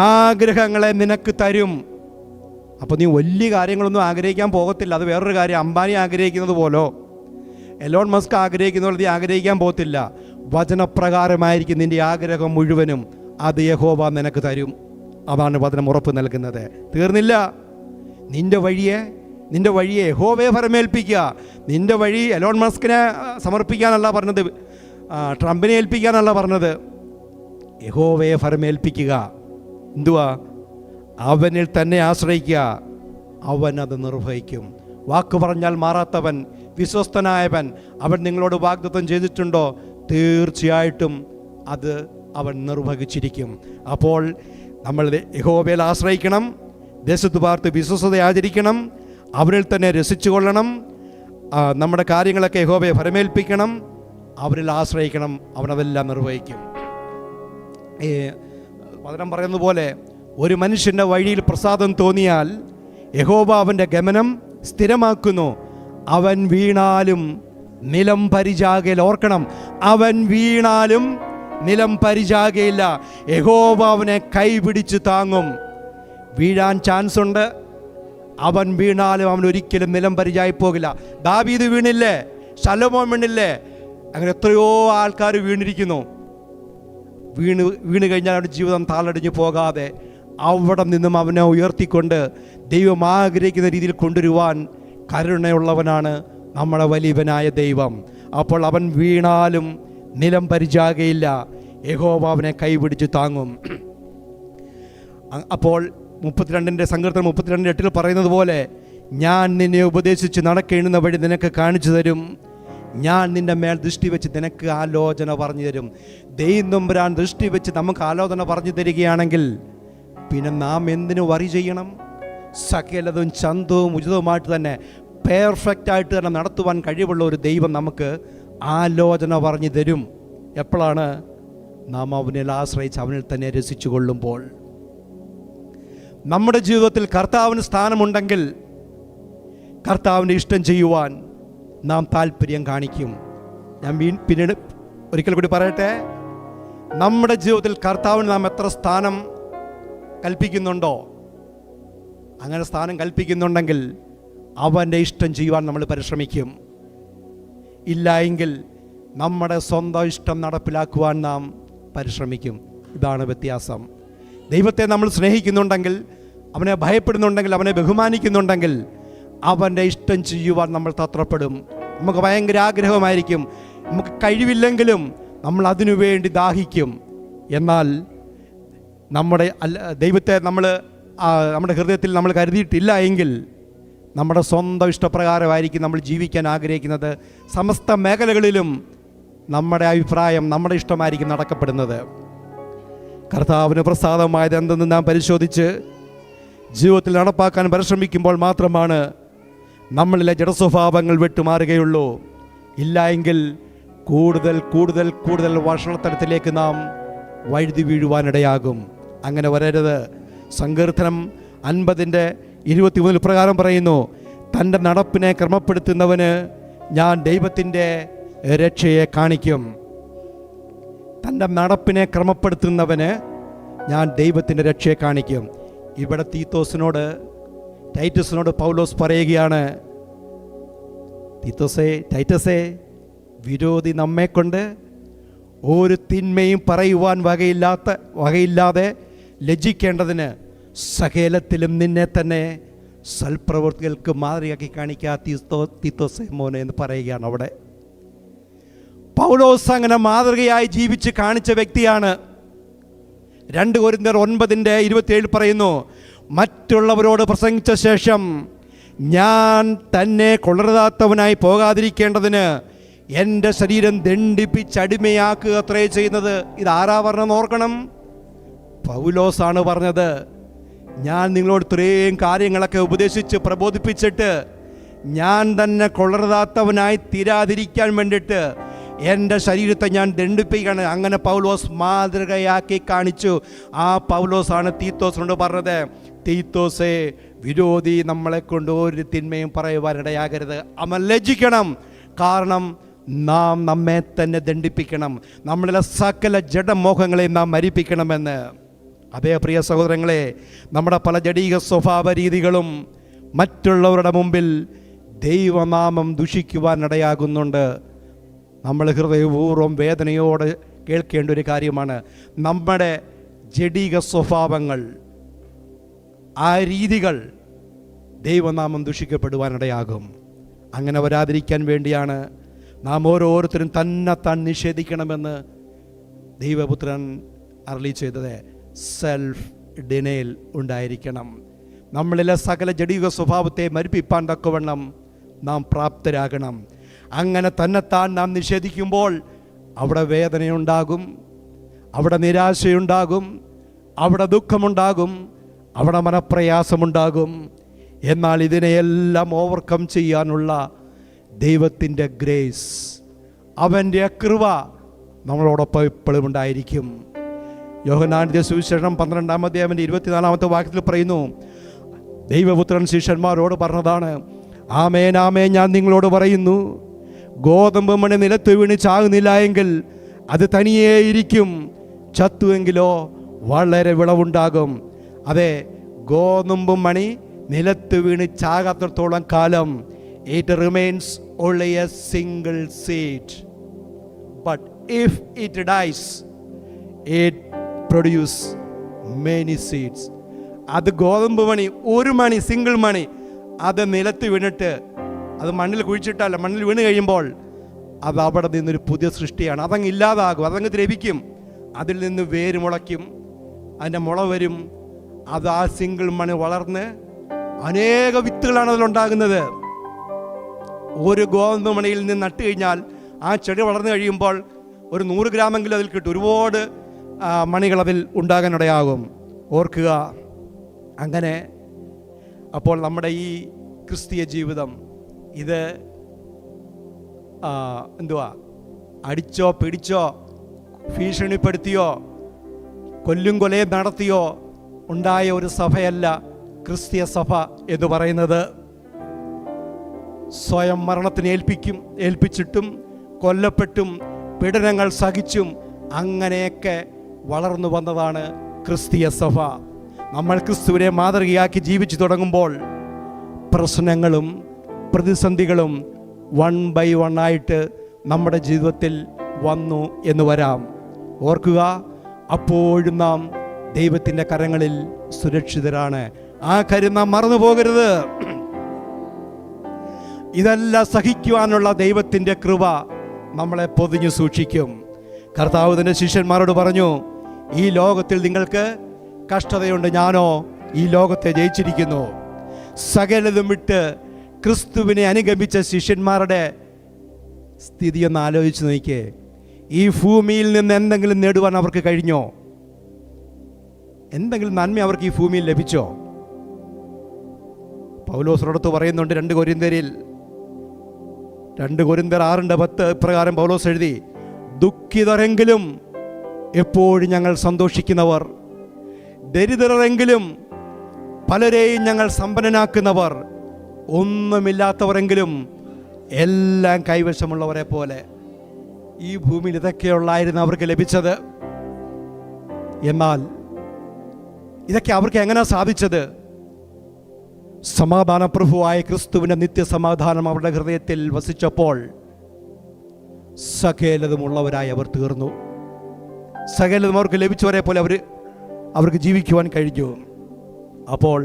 ആഗ്രഹങ്ങളെ നിനക്ക് തരും. അപ്പോൾ നീ വലിയ കാര്യങ്ങളൊന്നും ആഗ്രഹിക്കാൻ പോകത്തില്ല. അത് വേറൊരു കാര്യം. അംബാനി ആഗ്രഹിക്കുന്നത് പോലോ എലോൺ മസ്ക് ആഗ്രഹിക്കുന്ന പോലെ നീ ആഗ്രഹിക്കാൻ പോകത്തില്ല. വചനപ്രകാരമായിരിക്കും നിൻ്റെ ആഗ്രഹം മുഴുവനും. അത് യഹോവ നിനക്ക് തരും. അതാണ് വചനം ഉറപ്പ് നൽകുന്നത്. തീർന്നില്ല. നിൻ്റെ വഴിയെ യഹോവയെ ഫരമേൽപ്പിക്കുക. നിൻ്റെ വഴി എലോൺ മസ്കിനെ സമർപ്പിക്കാനല്ല പറഞ്ഞത്, ട്രംപിനെ ഏൽപ്പിക്കാനല്ല പറഞ്ഞത്. യഹോവയെ ഫരമേൽപ്പിക്കുക. എന്തുവാ? അവനിൽ തന്നെ ആശ്രയിക്കുക, അവൻ അത് നിർവഹിക്കും. വാക്ക് പറഞ്ഞാൽ മാറാത്തവൻ, വിശ്വസ്തനായവൻ. അവൻ നിങ്ങളോട് വാഗ്ദത്തം ചെയ്തിട്ടുണ്ടോ? തീർച്ചയായിട്ടും അത് അവൻ നിർവഹിച്ചിരിക്കും. അപ്പോൾ നമ്മൾ യഹോവയിൽ ആശ്രയിക്കണം, ദേശത്ത് പാർത്ത് വിശ്വസ്തത ആചരിക്കണം, അവരിൽ തന്നെ രസിച്ചു കൊള്ളണം, നമ്മുടെ കാര്യങ്ങളൊക്കെ യഹോവയെ ഫരമേൽപ്പിക്കണം, അവരിൽ ആശ്രയിക്കണം, അവനതെല്ലാം നിർവഹിക്കും. വചനം പറയുന്ന പോലെ ഒരു മനുഷ്യൻ്റെ വഴിയിൽ പ്രസാദം തോന്നിയാൽ യഹോവ അവൻ്റെ ഗമനം സ്ഥിരമാക്കുന്നു. അവൻ വീണാലും നിലം പരിചാകയിൽ. ഓർക്കണം, അവൻ വീണാലും നിലം പരിചാകയില്ല. യഹോവ അവനെ കൈപിടിച്ച് താങ്ങും. വീഴാൻ ചാൻസ് ഉണ്ട്, അവൻ വീണാലും അവൻ ഒരിക്കലും നിലം പരിചായി പോകില്ല. ദാവീദ് വീണില്ലേ, ശലോമോൻ വീണില്ലേ, അങ്ങനെ എത്രയോ ആൾക്കാർ വീണിരിക്കുന്നു. വീണ് കഴിഞ്ഞാൽ അവരുടെ ജീവിതം താളടിഞ്ഞു പോകാതെ അവിടെ നിന്നും അവനെ ഉയർത്തിക്കൊണ്ട് ദൈവം ആഗ്രഹിക്കുന്ന രീതിയിൽ കൊണ്ടുവരുവാൻ കരുണയുള്ളവനാണ് നമ്മുടെ വലിയവനായ ദൈവം. അപ്പോൾ അവൻ വീണാലും നിലം പരിചാകയില്ല, യഹോവ അവനെ കൈപിടിച്ച് താങ്ങും. അപ്പോൾ 32 സങ്കീർത്തനം 32:8 പറയുന്നത് പോലെ, ഞാൻ നിന്നെ ഉപദേശിച്ച് നടക്കേണ്ടുന്ന വഴി നിനക്ക് കാണിച്ചു തരും, ഞാൻ നിന്റെ മേൽ ദൃഷ്ടി വെച്ച് നിനക്ക് ആലോചന പറഞ്ഞു തരും. ദൈവം തമ്പുരാൻ ദൃഷ്ടി വെച്ച് നമുക്ക് ആലോചന പറഞ്ഞു തരികയാണെങ്കിൽ പിന്നെ നാം എന്തിനു വറി ചെയ്യണം? സകലതും ചന്തവും ഉചിതവുമായിട്ട് തന്നെ പെർഫെക്റ്റായിട്ട് തന്നെ നടത്തുവാൻ കഴിവുള്ള ഒരു ദൈവം നമുക്ക് ആലോചന പറഞ്ഞു തരും. എപ്പോഴാണ്? നാം അവനിൽ ആശ്രയിച്ച് അവനിൽ തന്നെ രസിച്ചു കൊള്ളുമ്പോൾ. നമ്മുടെ ജീവിതത്തിൽ കർത്താവിന് സ്ഥാനമുണ്ടെങ്കിൽ കർത്താവിൻ്റെ ഇഷ്ടം ചെയ്യുവാൻ നാം താല്പര്യം കാണിക്കും. ഞാൻ പിന്നീട് ഒരിക്കൽ കൂടി പറയട്ടെ, നമ്മുടെ ജീവിതത്തിൽ കർത്താവിന് നാം എത്ര സ്ഥാനം കൽപ്പിക്കുന്നുണ്ടോ, അങ്ങനെ സ്ഥാനം കൽപ്പിക്കുന്നുണ്ടെങ്കിൽ അവൻ്റെ ഇഷ്ടം ചെയ്യുവാൻ നമ്മൾ പരിശ്രമിക്കും. ഇല്ല എങ്കിൽ നമ്മുടെ സ്വന്തം ഇഷ്ടം നടപ്പിലാക്കുവാൻ നാം പരിശ്രമിക്കും. ഇതാണ് വ്യത്യാസം. ദൈവത്തെ നമ്മൾ സ്നേഹിക്കുന്നുണ്ടെങ്കിൽ, അവനെ ഭയപ്പെടുന്നുണ്ടെങ്കിൽ, അവനെ ബഹുമാനിക്കുന്നുണ്ടെങ്കിൽ അവൻ്റെ ഇഷ്ടം ചെയ്യുവാൻ നമ്മൾ തത്രപ്പെടും. നമുക്ക് ഭയങ്കര ആഗ്രഹമായിരിക്കും, നമുക്ക് കഴിവില്ലെങ്കിലും നമ്മൾ അതിനു വേണ്ടി ദാഹിക്കും. എന്നാൽ ദൈവത്തെ നമ്മുടെ ഹൃദയത്തിൽ നമ്മൾ കരുതിയിട്ടില്ല എങ്കിൽ നമ്മുടെ സ്വന്തം ഇഷ്ടപ്രകാരമായിരിക്കും നമ്മൾ ജീവിക്കാൻ ആഗ്രഹിക്കുന്നത്. സമസ്ത മേഖലകളിലും നമ്മുടെ അഭിപ്രായം, നമ്മുടെ ഇഷ്ടമായിരിക്കും നടക്കപ്പെടുന്നത്. കർത്താവിന് പ്രസാദമായത് എന്തെന്ന് നാം പരിശോധിച്ച് ജീവിതത്തിൽ നടപ്പാക്കാൻ പരിശ്രമിക്കുമ്പോൾ മാത്രമാണ് നമ്മളിലെ ജഡസ്വഭാവങ്ങൾ വിട്ടുമാറുകയുള്ളൂ. ഇല്ല എങ്കിൽ കൂടുതൽ കൂടുതൽ കൂടുതൽ വഷളത്തരത്തിലേക്ക് നാം വഴുതി വീഴുവാനിടയാകും. അങ്ങനെ വരരുത്. സങ്കീർത്തനം 50:23 പ്രകാരം പറയുന്നു, തൻ്റെ നടപ്പിനെ ക്രമപ്പെടുത്തുന്നവന് ഞാൻ ദൈവത്തിൻ്റെ രക്ഷയെ കാണിക്കും. തൻ്റെ നടപ്പിനെ ക്രമപ്പെടുത്തുന്നവന് ഞാൻ ദൈവത്തിൻ്റെ രക്ഷയെ കാണിക്കും. ഇവിടെ ടൈറ്റസിനോട് പൗലോസ് പറയുകയാണ്, ടൈറ്റസേ, വിരോധി നമ്മെക്കൊണ്ട് ഒരു തിന്മയും പറയുവാൻ വകയില്ലാതെ ലജ്ജിക്കേണ്ടതിന് സകലത്തിലും നിന്നെ തന്നെ സൽപ്രവൃത്തികൾക്ക് മാതൃകയാക്കി കാണിക്കുക തീത്തോസേ മോനെ എന്ന് പറയുകയാണ്. അവിടെ പൗലോസ് അങ്ങനെ മാതൃകയായി ജീവിച്ച് കാണിച്ച വ്യക്തിയാണ്. 2 കൊരിന്ത്യർ 9:27 പറയുന്നു, മറ്റുള്ളവരോട് പ്രസംഗിച്ച ശേഷം ഞാൻ തന്നെ കൊള്ളരുതാത്തവനായി പോകാതിരിക്കേണ്ടതിന് എൻ്റെ ശരീരം ദണ്ഡിപ്പിച്ചടിമയാക്കുക അത്രേ ചെയ്യുന്നത്. ഇതാരാ പറഞ്ഞെന്ന് ഓർക്കണം, പൗലോസാണ് പറഞ്ഞത്. ഞാൻ നിങ്ങളോട് ഇത്രയും കാര്യങ്ങളൊക്കെ ഉപദേശിച്ച് പ്രബോധിപ്പിച്ചിട്ട് ഞാൻ തന്നെ കൊള്ളരുതാത്തവനായി തീരാതിരിക്കാൻ വേണ്ടിയിട്ട് എൻ്റെ ശരീരത്തെ ഞാൻ ദണ്ഡിപ്പിക്കുകയാണ്. അങ്ങനെ പൗലോസ് മാതൃകയാക്കി കാണിച്ചു. ആ പൗലോസാണ് തീത്തോസിനോട് പറഞ്ഞത്, തീത്തോസേ, വിരോധി നമ്മളെ കൊണ്ട് ഒരു തിന്മയും പറയുവാനിടയാകരുത്. അവൻ ലജ്ജിക്കണം. കാരണം നാം നമ്മെ തന്നെ ദണ്ഡിപ്പിക്കണം, നമ്മളിലെ സകല ജഡമോഹങ്ങളെയും നാം മരിപ്പിക്കണമെന്ന്. അതേ പ്രിയ സഹോദരങ്ങളെ, നമ്മുടെ പല ജഡീക സ്വഭാവ രീതികളും മറ്റുള്ളവരുടെ മുമ്പിൽ ദൈവനാമം ദുഷിക്കുവാനിടയാകുന്നുണ്ട്. നമ്മൾ ഹൃദയപൂർവ്വം വേദനയോടെ കേൾക്കേണ്ട ഒരു കാര്യമാണ്, നമ്മുടെ ജഡീക സ്വഭാവങ്ങൾ, ആ രീതികൾ ദൈവനാമം ദുഷിക്കപ്പെടുവാനിടയാകും. അങ്ങനെ വരാതിരിക്കാൻ വേണ്ടിയാണ് നാം ഓരോരുത്തരും തന്നെത്താൻ നിഷേധിക്കണമെന്ന് ദൈവപുത്രൻ അരുളി ചെയ്തത്. സെൽഫ് ഡിനയൽ ഉണ്ടായിരിക്കണം. നമ്മളിലെ സകല ജഡീക സ്വഭാവത്തെ മരിപ്പിപ്പാൻ തക്കവണ്ണം നാം പ്രാപ്തരാകണം. അങ്ങനെ തന്നെത്താൻ നാം നിഷേധിക്കുമ്പോൾ അവിടെ വേദനയുണ്ടാകും, അവിടെ നിരാശയുണ്ടാകും, അവിടെ ദുഃഖമുണ്ടാകും, അവിടെ മനപ്രയാസമുണ്ടാകും. എന്നാൽ ഇതിനെയെല്ലാം ഓവർകം ചെയ്യാനുള്ള ദൈവത്തിൻ്റെ ഗ്രേസ്, അവൻ്റെ കൃപ നമ്മളോടൊപ്പം എപ്പോഴും ഉണ്ടായിരിക്കും. യോഹന്നാന്റെ സുവിശേഷം 12-ാം അധ്യായത്തിൻ്റെ 24-ാമത്തെ വാക്യത്തിൽ പറയുന്നു, ദൈവപുത്രൻ ശിഷ്യന്മാരോട് പറഞ്ഞതാണ്, ആമേൻ ആമേൻ ഞാൻ നിങ്ങളോട് പറയുന്നു, ഗോതമ്പ് മണി നിലത്ത് വീണ് ചാകുന്നില്ല എങ്കിൽ അത് തനിയേ ഇരിക്കും, ചത്തുവെങ്കിലോ വളരെ വിളവുണ്ടാകും. അതെ, ഗോതമ്പ് മണി നിലത്ത് വീണ് ചാകാത്തിടത്തോളം കാലം it remains only a single seed. But if it dies it produces many seeds. അത് ഗോതമ്പ് മണി, ഒരു മണി, സിംഗിൾ മണി, അത് നിലത്ത് വീണിട്ട്, അത് മണ്ണിൽ കുഴിച്ചിട്ടല്ല, മണ്ണിൽ വീണ് കഴിയുമ്പോൾ അത് അവിടെ നിന്നൊരു പുതിയ സൃഷ്ടിയാണ്. അതങ്ങ് ഇല്ലാതാകും, അതങ്ങ് ദ്രവിക്കും. അതിൽ നിന്ന് വേര് മുളയ്ക്കും, അതിൻ്റെ മുള വരും. അത് ആ സിംഗിൾ മണി വളർന്ന് അനേക വിത്തുകളാണ് അതിലുണ്ടാകുന്നത്. ഒരു ഗോതമ്പ് മണിയിൽ നിന്ന് നട്ട് കഴിഞ്ഞാൽ ആ ചെടി വളർന്നു കഴിയുമ്പോൾ ഒരു 100 ഗ്രാമെങ്കിലും അതിൽ കിട്ടും. ഒരുപാട് മണികൾ അതിൽ ഉണ്ടാകാനിടയാകും. ഓർക്കുക, അങ്ങനെ അപ്പോൾ നമ്മുടെ ഈ ക്രിസ്തീയ ജീവിതം ഇത് അടിച്ചോ പിടിച്ചോ ഭീഷണിപ്പെടുത്തിയോ കൊല്ലും കൊലയും നടത്തിയോ ഉണ്ടായ ഒരു സഭയല്ല ക്രിസ്തീയ സഭ എന്ന് പറയുന്നത്. സ്വയം മരണത്തിന് ഏൽപ്പിച്ചിട്ടും കൊല്ലപ്പെട്ടും പീഡനങ്ങൾ സഹിച്ചും അങ്ങനെയൊക്കെ വളർന്നു വന്നതാണ് ക്രിസ്തീയ സഭ. നമ്മൾ ക്രിസ്തുവിനെ മാതൃകയാക്കി ജീവിച്ചു തുടങ്ങുമ്പോൾ പ്രശ്നങ്ങളും പ്രതിസന്ധികളും 1 by 1 ആയിട്ട് നമ്മുടെ ജീവിതത്തിൽ വന്നു എന്ന് വരാം. ഓർക്കുക, അപ്പോഴും നാം ദൈവത്തിൻ്റെ കരങ്ങളിൽ സുരക്ഷിതരാണ്. ആ കാര്യം നാം മറന്നു പോകരുത്. ഇതെല്ലാം സഹിക്കുവാനുള്ള ദൈവത്തിൻ്റെ കൃപ നമ്മളെ പൊതിഞ്ഞു സൂക്ഷിക്കും. കർത്താവ് തൻ്റെ ശിഷ്യന്മാരോട് പറഞ്ഞു, ഈ ലോകത്തിൽ നിങ്ങൾക്ക് കഷ്ടതയുണ്ട്, ഞാനോ ഈ ലോകത്തെ ജയിച്ചിരിക്കുന്നു. സകലതും വിട്ട് ക്രിസ്തുവിനെ അനുഗമിച്ച ശിഷ്യന്മാരുടെ സ്ഥിതി ഒന്ന് ആലോചിച്ച് നോക്കിയേ. ഈ ഭൂമിയിൽ നിന്ന് എന്തെങ്കിലും നേടുവാൻ അവർക്ക് കഴിഞ്ഞോ? എന്തെങ്കിലും നന്മ അവർക്ക് ഈ ഭൂമിയിൽ ലഭിച്ചോ? പൗലോസിനോടത്ത് പറയുന്നുണ്ട് 2 കൊരിന്ത്യരിൽ 2 കൊരിന്ത്യർ 6:10 ഇപ്രകാരം പൗലോസ് എഴുതി, ദുഃഖിതരെങ്കിലും എപ്പോഴും ഞങ്ങൾ സന്തോഷിക്കുന്നവർ, ദരിദ്രരെങ്കിലും പലരെയും ഞങ്ങൾ സമ്പന്നനാക്കുന്നവർ, ഒന്നുമില്ലാത്തവരെങ്കിലും എല്ലാം കൈവശമുള്ളവരെ പോലെ. ഈ ഭൂമിയിൽ ഇതൊക്കെയുള്ളായിരുന്നു അവർക്ക് ലഭിച്ചത്. എന്നാൽ ഇതൊക്കെ അവർക്ക് എങ്ങനെ സാധിച്ചത്? സമാധാനപ്രഭുവായ ക്രിസ്തുവിൻ്റെ നിത്യസമാധാനം അവരുടെ ഹൃദയത്തിൽ വസിച്ചപ്പോൾ സകലതുമുള്ളവരായി അവർ തീർന്നു. സകലതും അവർക്ക് ലഭിച്ചവരെ പോലെ അവർക്ക് ജീവിക്കുവാൻ കഴിഞ്ഞു. അപ്പോൾ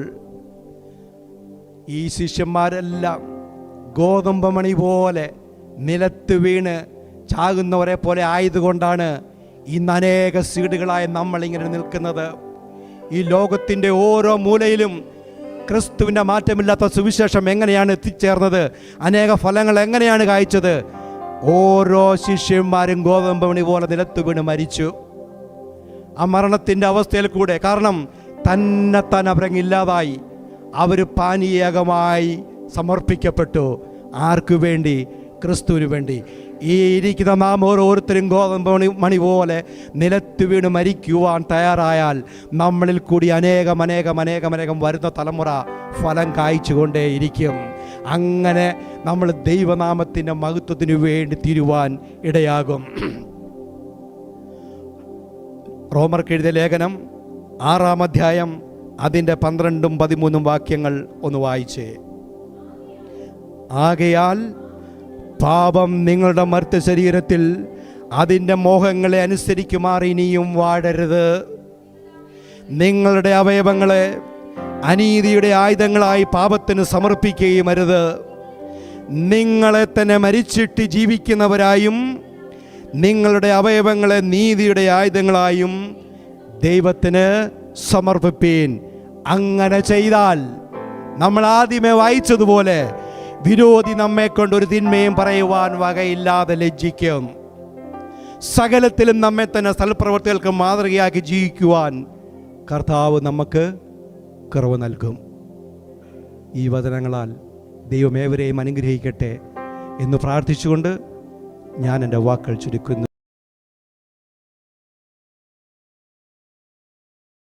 ഈ ശിഷ്യന്മാരെല്ലാം ഗോതമ്പ് മണി പോലെ നിലത്ത് വീണ് ചാകുന്നവരെ പോലെ ആയതുകൊണ്ടാണ് ഇന്ന് അനേക സീഡുകളായ നമ്മളിങ്ങനെ നിൽക്കുന്നത്. ഈ ലോകത്തിൻ്റെ ഓരോ മൂലയിലും ക്രിസ്തുവിൻ്റെ മാറ്റമില്ലാത്ത സുവിശേഷം എങ്ങനെയാണ് എത്തിച്ചേർന്നത്, അനേക ഫലങ്ങൾ എങ്ങനെയാണ് കായ്ച്ചത്? ഓരോ ശിഷ്യന്മാരും ഗോതമ്പ് മണി പോലെ നിലത്ത് വീണ് മരിച്ചു. ആ മരണത്തിൻ്റെ അവസ്ഥയിൽ കൂടെ, കാരണം തന്നെത്താൻ അവരങ്ങില്ലാതായി. അവർ പാനീയകമായി സമർപ്പിക്കപ്പെട്ടു. ആർക്കു വേണ്ടി? ക്രിസ്തുവിന് വേണ്ടി. ഈ ഇരിക്കുന്ന നാം ഓരോരുത്തരും ഗോതമ്പ് മണി പോലെ നിലത്ത് വീണ് മരിക്കുവാൻ തയ്യാറായാൽ നമ്മളിൽ കൂടി അനേകം വരുന്ന തലമുറ ഫലം കായ്ച്ചുകൊണ്ടേയിരിക്കും. അങ്ങനെ നമ്മൾ ദൈവനാമത്തിൻ്റെ മഹത്വത്തിന് വേണ്ടി തീരുവാൻ ഇടയാകും. റോമർക്ക് എഴുതിയ ലേഖനം 6-ാം അധ്യായം അതിൻ്റെ 12ഉം 13ഉം വാക്യങ്ങൾ ഒന്ന് വായിച്ചേ. ആകയാൽ പാപം നിങ്ങളുടെ മർത്ത ശരീരത്തിൽ അതിൻ്റെ മോഹങ്ങളെ അനുസരിക്കുമാർ ഇനിയും വാഴരുത്. നിങ്ങളുടെ അവയവങ്ങളെ അനീതിയുടെ ആയുധങ്ങളായി പാപത്തിന് സമർപ്പിക്കുകയും അരുത്. നിങ്ങളെ തന്നെ മരിച്ചിട്ട് ജീവിക്കുന്നവരായും നിങ്ങളുടെ അവയവങ്ങളെ നീതിയുടെ ആയുധങ്ങളായും ദൈവത്തിന് സമർപ്പിപ്പീൻ. അങ്ങനെ ചെയ്താൽ നമ്മൾ ആദ്യമേ വായിച്ചതുപോലെ വിരോധി നമ്മെ കൊണ്ടൊരു തിന്മയും പറയുവാൻ വകയില്ലാതെ ലജ്ജിക്കും. സകലത്തിലും നമ്മെ തന്നെ സൽപ്രവൃത്തികൾക്ക് മാതൃകയാക്കി ജീവിക്കുവാൻ കർത്താവ് നമുക്ക് കുറവ് നൽകും. ഈ വചനങ്ങളാൽ ദൈവം ഏവരെയും അനുഗ്രഹിക്കട്ടെ എന്ന് പ്രാർത്ഥിച്ചുകൊണ്ട് ഞാൻ എൻ്റെ വാക്കുകൾ ചുരുക്കുന്നു.